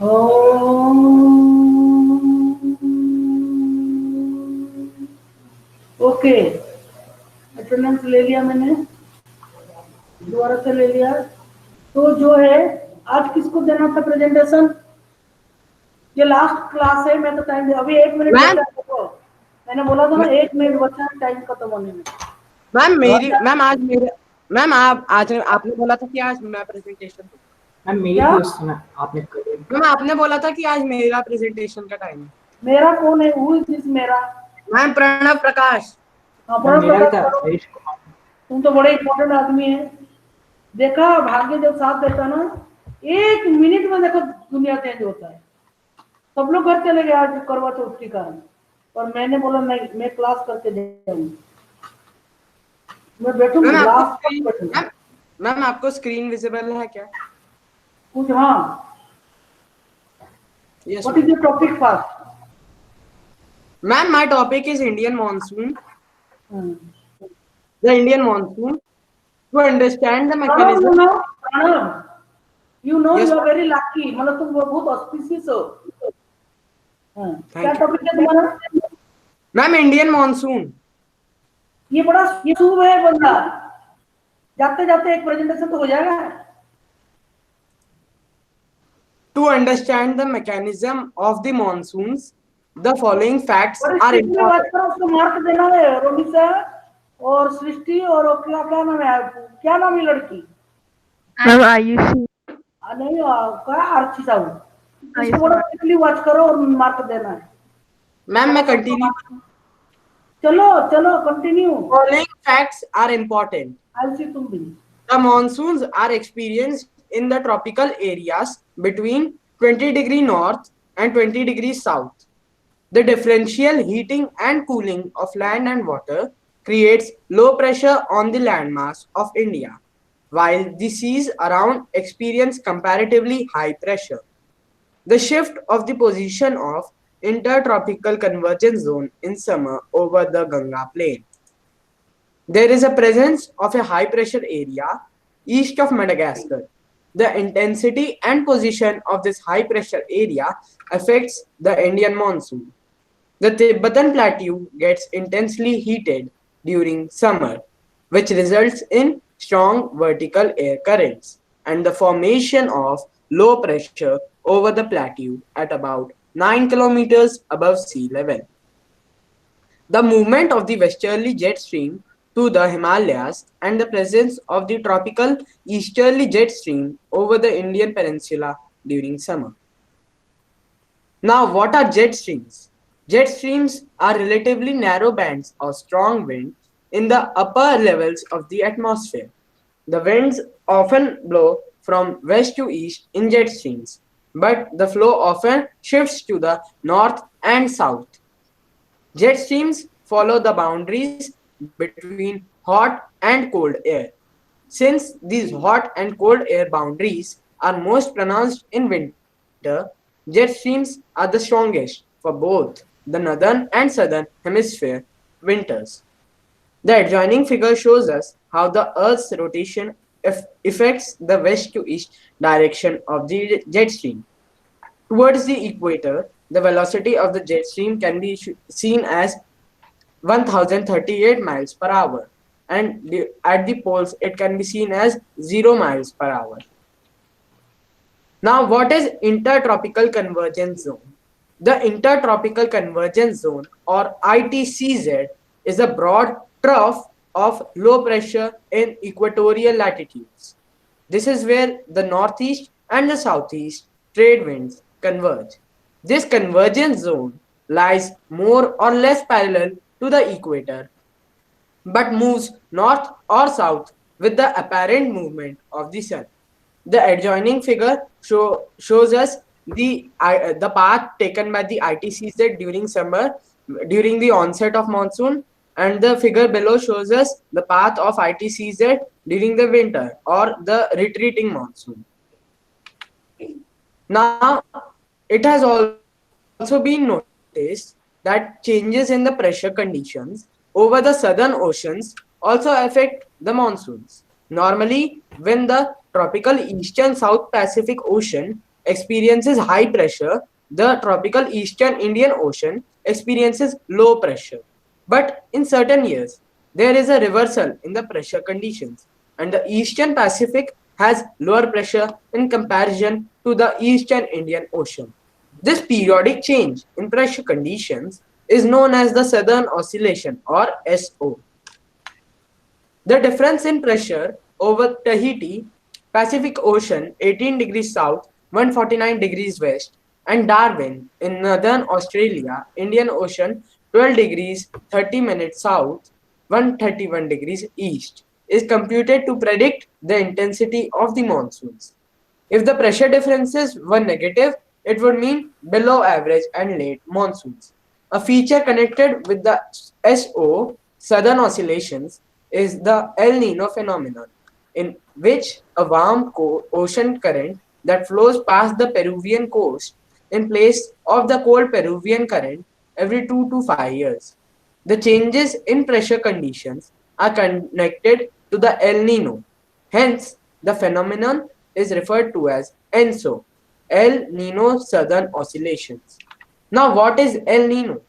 Okay, attendance ले लिया मैंने, दोबारा से ले लिया। तो जो है आज किसको देना था प्रेजेंटेशन? ये लास्ट क्लास है, मैं तो टाइम दे, अभी 1 मिनट मैम बचा है। देखो मैंने बोला था ना 1 मिनट बचा है टाइम खत्म होने में। मैम मेरी मैम आज मेरे मैम आप आज आपने बोला था कि आज मैं प्रेजेंटेशन दूँ। मैम मेरी क्या? भी उस समय आपने करी। मैम आपने बोला था कि आज मेरा प्रेजेंटेशन का टाइम है। मेरा कौन है? हु इज दिस मेरा? मैम प्रणव प्रकाश। हाँ, मैम प्रणव मेरा भी प्रकाश था, करो। हरीश कुमार। तुम तो बड़े इंपॉर्टेंट आदमी है। देखा, भाग्य जब साथ देता ना, 1 मिनट में देखो दुनिया चेंज होता है। सब लोग घर चले गए आज करवा चौथ के कारण, पर मैंने बोला नहीं, मैं क्लास करके जाऊंगी, मैं बैठूंगी मैम लास्ट तक बैठूंगी। मैम मैम आपको स्क्रीन विजिबल है क्या? कुछ हाँ। Yes what is your topic fast? Ma'am my topic is Indian monsoon. Hmm. The Indian monsoon to understand the Pranav, mechanism. Pranav, you know yes you are very lucky, मतलब तुम बहुत auspicious हो। हाँ, क्या थैंक यू टॉपिक है तुम्हारा? Ma'am. Indian monsoon. ये बड़ा शुभ है बंदा, जाते जाते एक प्रेजेंटेशन तो हो जाएगा। To understand the mechanism of the monsoons, the following facts बड़ी are स्पीड में बात important. करो, उसको मार्क देना है। रोमिसा और सृष्टि और वो क्या क्या नाम है, क्या नाम है लड़की? मैम आयुषी। नहीं, क्या आरती साहू। इसको बड़ा क्विकली वॉच करो और मार्क देना है। मैम मैं कंटिन्यू। चलो चलो continue. Following facts are important. आई सी तुम भी। The monsoons are experienced in the tropical areas between 20 degree north and 20 degrees south. The differential heating and cooling of land and water creates low pressure on the landmass of India, while the seas around experience comparatively high pressure. The shift of the position of intertropical convergence zone in summer over the Ganga plain. There is a presence of a high pressure area east of Madagascar. The intensity and position of this high pressure area affects the Indian monsoon. The Tibetan plateau gets intensely heated during summer, which results in strong vertical air currents and the formation of low pressure over the plateau at about 9 kilometers above sea level. The movement of the westerly jet stream to the Himalayas and the presence of the tropical easterly jet stream over the Indian peninsula during summer. Now, what are jet streams? Jet streams are relatively narrow bands of strong wind in the upper levels of the atmosphere. The winds often blow from west to east in jet streams, but the flow often shifts to the north and south. Jet streams follow the boundaries between hot and cold air. Since these hot and cold air boundaries are most pronounced in winter, jet streams are the strongest for both the northern and southern hemisphere winters. The adjoining figure shows us how the Earth's rotation affects the west to east direction of the jet stream. Towards the equator, the velocity of the jet stream can be seen as 1038 miles per hour, and at the poles it can be seen as 0 miles per hour. Now, what is intertropical convergence zone? The intertropical convergence zone, or ITCZ, is a broad trough of low pressure in equatorial latitudes. This is where the northeast and the southeast trade winds converge. This convergence zone lies more or less parallel to the equator, but moves north or south with the apparent movement of the sun. The adjoining figure shows us the path taken by the ITCZ during summer, during the onset of monsoon, and the figure below shows us the path of ITCZ during the winter or the retreating monsoon. Now, it has also been noticed that changes in the pressure conditions over the southern oceans also affect the monsoons. Normally, when the tropical east and south Pacific Ocean experiences high pressure, the tropical eastern Indian Ocean experiences low pressure. But in certain years, there is a reversal in the pressure conditions, and the eastern Pacific has lower pressure in comparison to the eastern Indian Ocean. This periodic change in pressure conditions is known as the Southern Oscillation or SO. The difference in pressure over Tahiti, Pacific Ocean 18 degrees south, 149 degrees west, and Darwin in northern Australia, Indian Ocean 12 degrees 30 minutes south, 131 degrees east, is computed to predict the intensity of the monsoons. If the pressure differences were negative, it would mean below average and late monsoons. A feature connected with the SO, Southern Oscillations, is the El Nino phenomenon, in which a warm ocean current that flows past the Peruvian coast in place of the cold Peruvian current every 2 to 5 years. The changes in pressure conditions are connected to the El Nino. Hence, the phenomenon is referred to as ENSO, El Nino Southern Oscillations. Now, what is El Nino?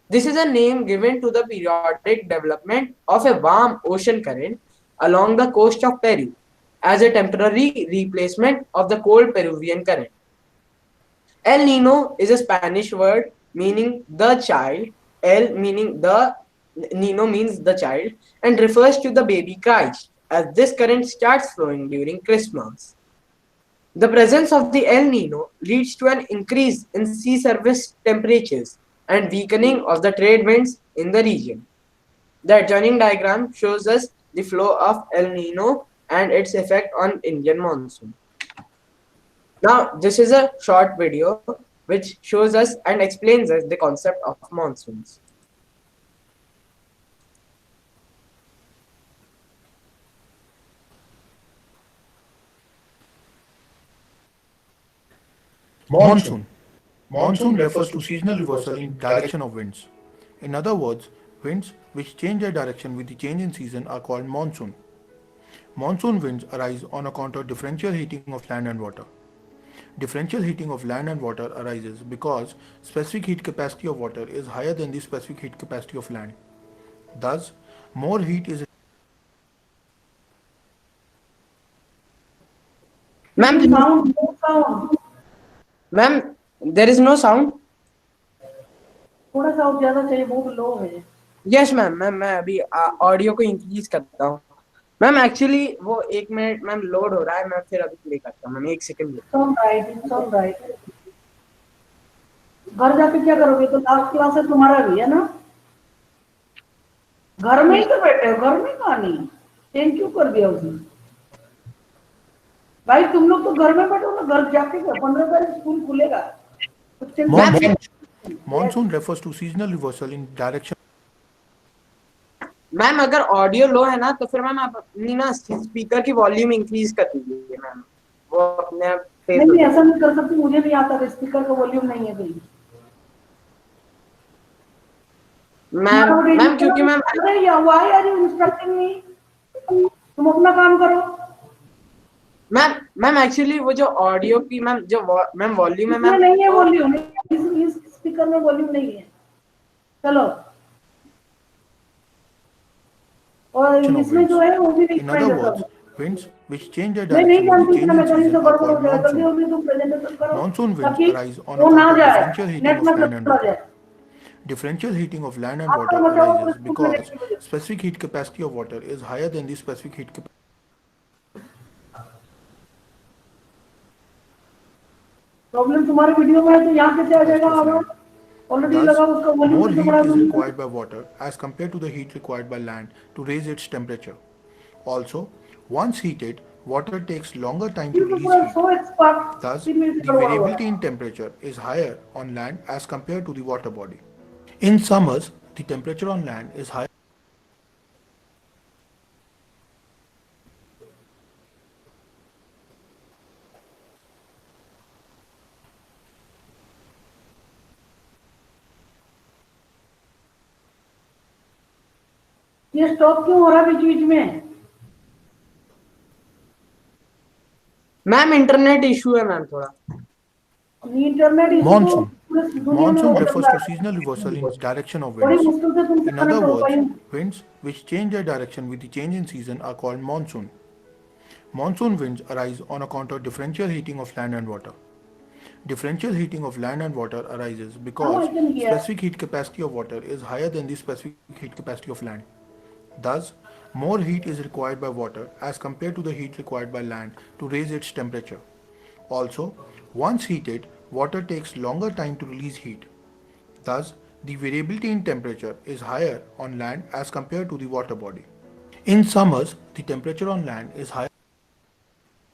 This is a name given to the periodic development of a warm ocean current along the coast of Peru as a temporary replacement of the cold Peruvian current. El Nino is a Spanish word meaning the child, El meaning the, Nino means the child, and refers to the baby Christ, as this current starts flowing during Christmas. The presence of the El Nino leads to an increase in sea surface temperatures and weakening of the trade winds in the region. The adjoining diagram shows us the flow of El Nino and its effect on Indian monsoon. Now, this is a short video which shows us and explains us the concept of monsoons. Monsoon. Monsoon refers to seasonal reversal in direction of winds. In other words, winds which change their direction with the change in season are called monsoon. Monsoon winds arise on account of differential heating of land and water. Differential heating of land and water arises because specific heat capacity of water is higher than the specific heat capacity of land. Thus, more heat is Ma'am, Sound, no sound. ma'am, there is no sound. थोड़ा सा और ज्यादा चाहिए, बहुत लो है. Yes ma'am, मैं अभी audio को इंक्रीज करता हूँ. मैम एक्चुअली वो 1 मिनट मैम लोड हो रहा है, मैं फिर अभी प्ले करता हूँ ma'am, 1 second. Sound right, sound right. घर जाके क्या करोगे? तो लास्ट क्लास है तुम्हारा भी, है ना? घर में ही तो बैठे हो, घर में कहाँ नहीं? चेंज क्यों कर दिया उसने? भाई तुम लोग तो घर में बैठो ना, घर जाके 15 तारीख स्कूल खुलेगा. तो change- monsoon refers to seasonal reversal in direction. Ma'am अगर ऑडियो लो है ना तो फिर मैम आप अपनी ना स्पीकर की वॉल्यूम इंक्रीज कर दीजिए मैम, वो अपने आप नहीं, ऐसा नहीं कर सकती, मुझे नहीं आता, स्पीकर का वॉल्यूम नहीं है कहीं. मैम क्योंकि ma'am why are you instructing me? तुम अपना काम करो. मैम एक्चुअली वो जो ऑडियो की मैम जो मैम वॉल्यूम है इसमें मैम, नहीं है वॉल्यूम, इस स्पीकर में वॉल्यूम नहीं है. चलो, और इसमें जो है वो भी नहीं In सुनाई other देता. words, winds which change their मैं नहीं direction with जानती, the मैं change in जानती तो season are गड़बड़ हो called जाएगा. जल्दी monsoon. जल्दी तुम प्रेजेंटेशन करो Monsoon winds ताकि arise on वो ना account of जाए, differential heating नेट of ना land and चला water. जाए. Differential heating of land and आप water तो बचाओ arises तो because इसको मैंने- specific heat capacity of water is higher than the specific heat capacity. Problem तुम्हारे वीडियो में है तो यहाँ कैसे आ जाएगा आवाज? ऑलरेडी लगा Thus, उसका वॉल्यूम more तो heat बढ़ा is दूंगी. required by water as compared to the heat required by land to raise its temperature. Also, once heated, water takes longer time to ये तो release पूरा heat. सो expert Thus, तीन minute the से गड़बड़ हुआ. variability in temperature is higher on land as compared to the water body. In summers, the temperature on land is higher. ये stop क्यों हो रहा है बीच बीच में? मैम इंटरनेट इशू है मैम थोड़ा. इंटरनेट इशू तो Monsoon. पूरे दुनिया में Monsoon हो refers रहा to है, seasonal reversal in direction of बड़ी winds. मुश्किल से तुमसे In कनेक्ट other हो पाई words, हूँ। winds which change their direction with the change in season are called monsoon. Monsoon winds arise on account of differential heating of land and water. Differential heating of land and water arises Now I because can hear. specific heat capacity of water is higher than the specific heat capacity of land. Thus, more heat is required by water as compared to the heat required by land to raise its temperature. Also, once heated, water takes longer time to release heat. Thus, the variability in temperature is higher on land as compared to the water body. In summers, the temperature on land is higher.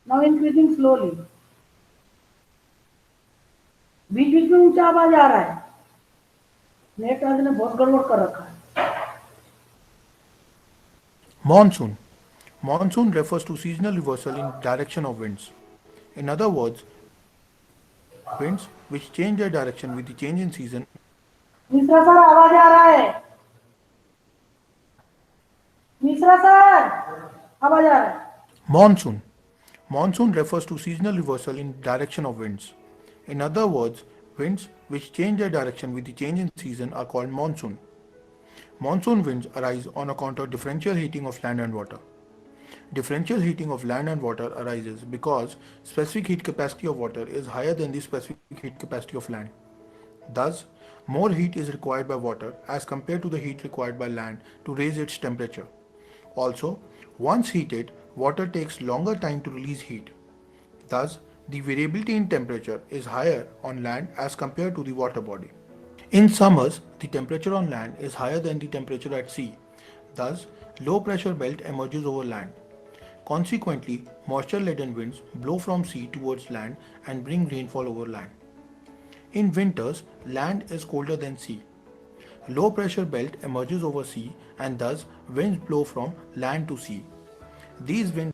Now increasing slowly. बीच बीच में ऊंचा आवाज आ रहा है, net आज ने बहुत गड़बड़ कर रखा है। Monsoon. Monsoon refers to seasonal reversal in direction of winds. In other words, winds which change their direction with the change in season. Mishra sir आवाज आ रहा है, मिश्रा सर आवाज आ रहा है। Monsoon. Monsoon refers to seasonal reversal in direction of winds. In other words, winds which change their direction with the change in season are called monsoon. Monsoon winds arise on account of differential heating of land and water. Differential heating of land and water arises because specific heat capacity of water is higher than the specific heat capacity of land. Thus, more heat is required by water as compared to the heat required by land to raise its temperature. Also, once heated, water takes longer time to release heat. Thus, the variability in temperature is higher on land as compared to the water body. In summers, the temperature on land is higher than the temperature at sea. Thus, low pressure belt emerges over land. Consequently, moisture-laden winds blow from sea towards land and bring rainfall over land. In winters, land is colder than sea. Low pressure belt emerges over sea and thus winds blow from land to sea. These winds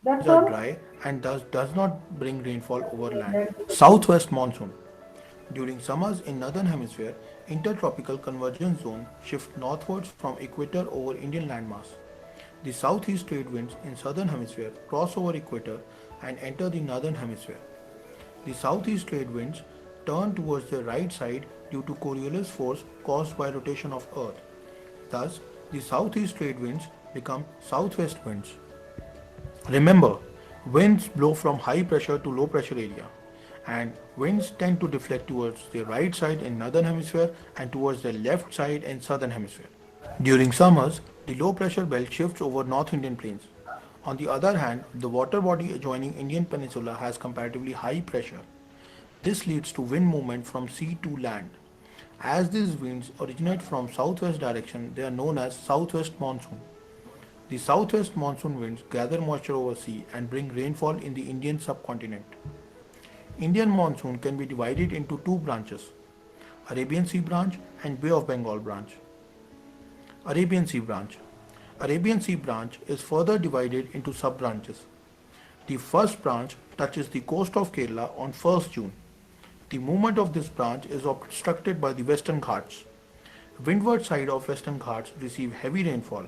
That's are all. dry and thus does not bring rainfall over land. Southwest monsoon. During summers in northern hemisphere, intertropical convergence zone shift northwards from equator over Indian landmass. The southeast trade winds in southern hemisphere cross over equator and enter the northern hemisphere. The southeast trade winds turn towards the right side due to Coriolis force caused by rotation of earth. Thus, the southeast trade winds become southwest winds. Remember, winds blow from high pressure to low pressure area, and winds tend to deflect towards the right side in northern hemisphere and towards the left side in southern hemisphere. During summers, the low pressure belt shifts over North Indian plains. On the other hand, the water body adjoining Indian peninsula has comparatively high pressure. This leads to wind movement from sea to land. As these winds originate from southwest direction, they are known as southwest monsoon. The southwest monsoon winds gather moisture over sea and bring rainfall in the Indian subcontinent. Indian monsoon can be divided into two branches, Arabian Sea branch and Bay of Bengal branch. Arabian Sea branch. Arabian Sea branch is further divided into sub-branches. The first branch touches the coast of Kerala on 1st June. The movement of this branch is obstructed by the Western Ghats. Windward side of Western Ghats receive heavy rainfall.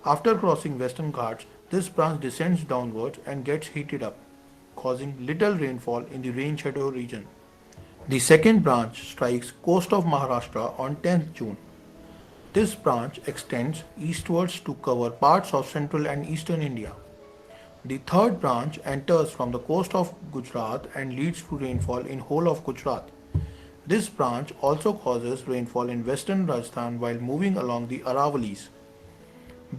After crossing Western Ghats, this branch descends downwards and gets heated up, causing little rainfall in the rain shadow region. The second branch strikes coast of Maharashtra on 10th June. This branch extends eastwards to cover parts of central and eastern India. The third branch enters from the coast of Gujarat and leads to rainfall in whole of Gujarat. This branch also causes rainfall in western Rajasthan while moving along the Aravalis.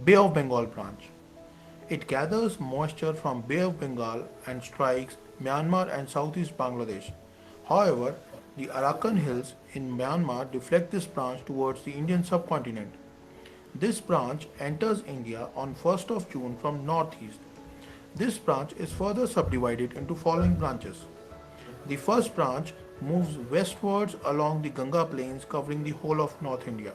Bay of Bengal branch. It gathers moisture from Bay of Bengal and strikes Myanmar and southeast Bangladesh. However, the Arakan hills in Myanmar deflect this branch towards the Indian subcontinent. This branch enters India on 1st of June from northeast. This branch is further subdivided into following branches. The first branch moves westwards along the Ganga plains covering the whole of North India.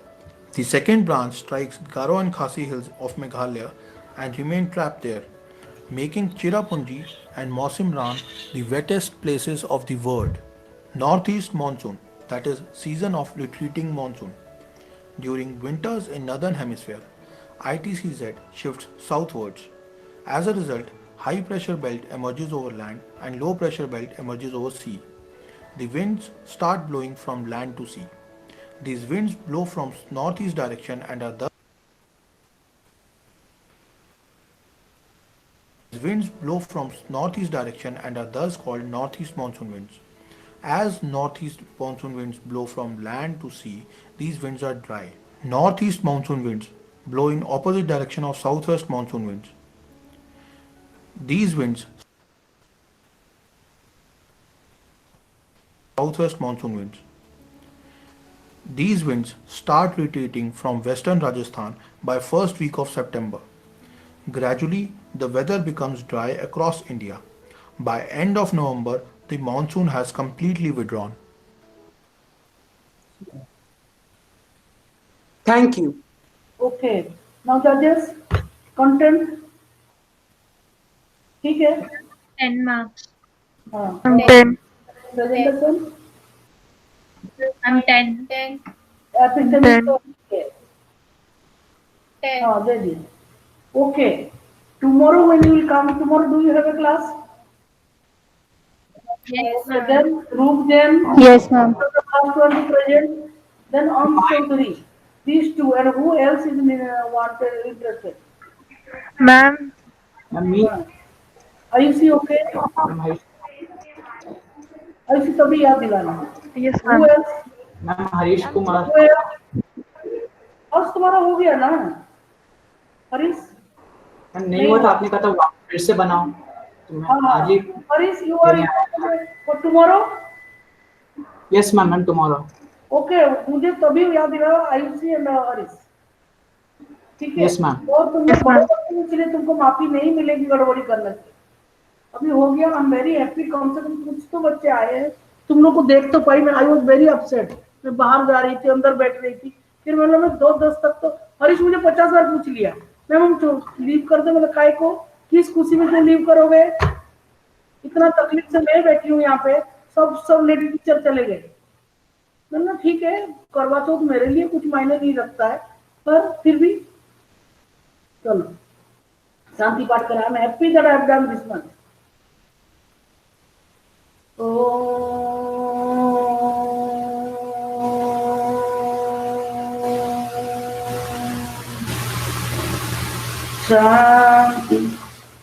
The second branch strikes Garo and Khasi hills of Meghalaya and remains trapped there, making Cherrapunji and Mausim Ran the wettest places of the world. Northeast monsoon, that is season of retreating monsoon. During winters in northern hemisphere, ITCZ shifts southwards. As a result, high pressure belt emerges over land and low pressure belt emerges over sea. The winds start blowing from land to sea. These winds blow from northeast direction and are thus called northeast monsoon winds. As northeast monsoon winds blow from land to sea, these winds are dry. Northeast monsoon winds blow in opposite direction of southwest monsoon winds. These winds southwest monsoon winds. These winds start retreating from western Rajasthan by first week of September. Gradually, the weather becomes dry across India. By end of November, the monsoon has completely withdrawn. Thank you. Okay. Now judges, content. ठीक है? 10 marks. हाँ. I'm 10. Presentation. I'm 10. 10. Epistemic. 10. Okay. 10. हाँ, दे दिए. Okay. Tomorrow when you will come, tomorrow do you have a class? Yes, Okay, ma'am. then group them. Yes, ma'am. The first one is present. Then on Chaudhary. These two and who else is wanted interested? Ma'am. Me, Ayushi okay? ma'am, Ayushi तभी याद दिलाना. Yes, Who ma'am. else? Harish Kumar. Who else? और तुम्हारा हो गया ना? हरीश? नहीं हुआ था, आपने कहा था फिर से बनाओ तो मैं हाँ. आज ही. Harish, you are interested for tomorrow? Yes ma'am, tomorrow. Okay, मुझे तभी याद दिलाओ आयुषी एंड हरीश. ठीक है? Yes, ma'am. और तुम Yes, ma'am. इसलिए तुमको माफी नहीं मिलेगी गड़बड़ी करने की. अभी हो गया. I am very happy. कम से कम कुछ तो बच्चे आए हैं. तुम लोग को देख तो पाई. मैं आई वाज वेरी अपसेट. मैं बाहर जा रही थी, अंदर बैठ रही थी. फिर मैंने 2-10 तक तो हरीश मुझे 50 बार पूछ लिया. मैम हम लीव कर दे. मैंने काय को किस खुशी में तुम लीव करोगे? इतना तकलीफ से मैं बैठी हूँ यहाँ पे. सब लेडी टीचर चले गए. मैंने ठीक है, करवा चौथ मेरे लिए कुछ मायने नहीं रखता है, पर फिर भी चलो शांति पाठ करा. मैं happy that I have done this month. शांति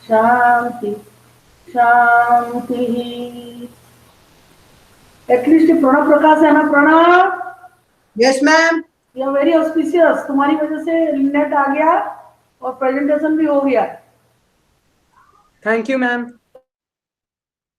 शांति शांति. एटलीस्ट प्रणव प्रकाश है ना? Pranav, Yes, ma'am. You are very auspicious. तुम्हारी वजह से नेट आ गया और प्रेजेंटेशन भी हो गया. Thank you, ma'am.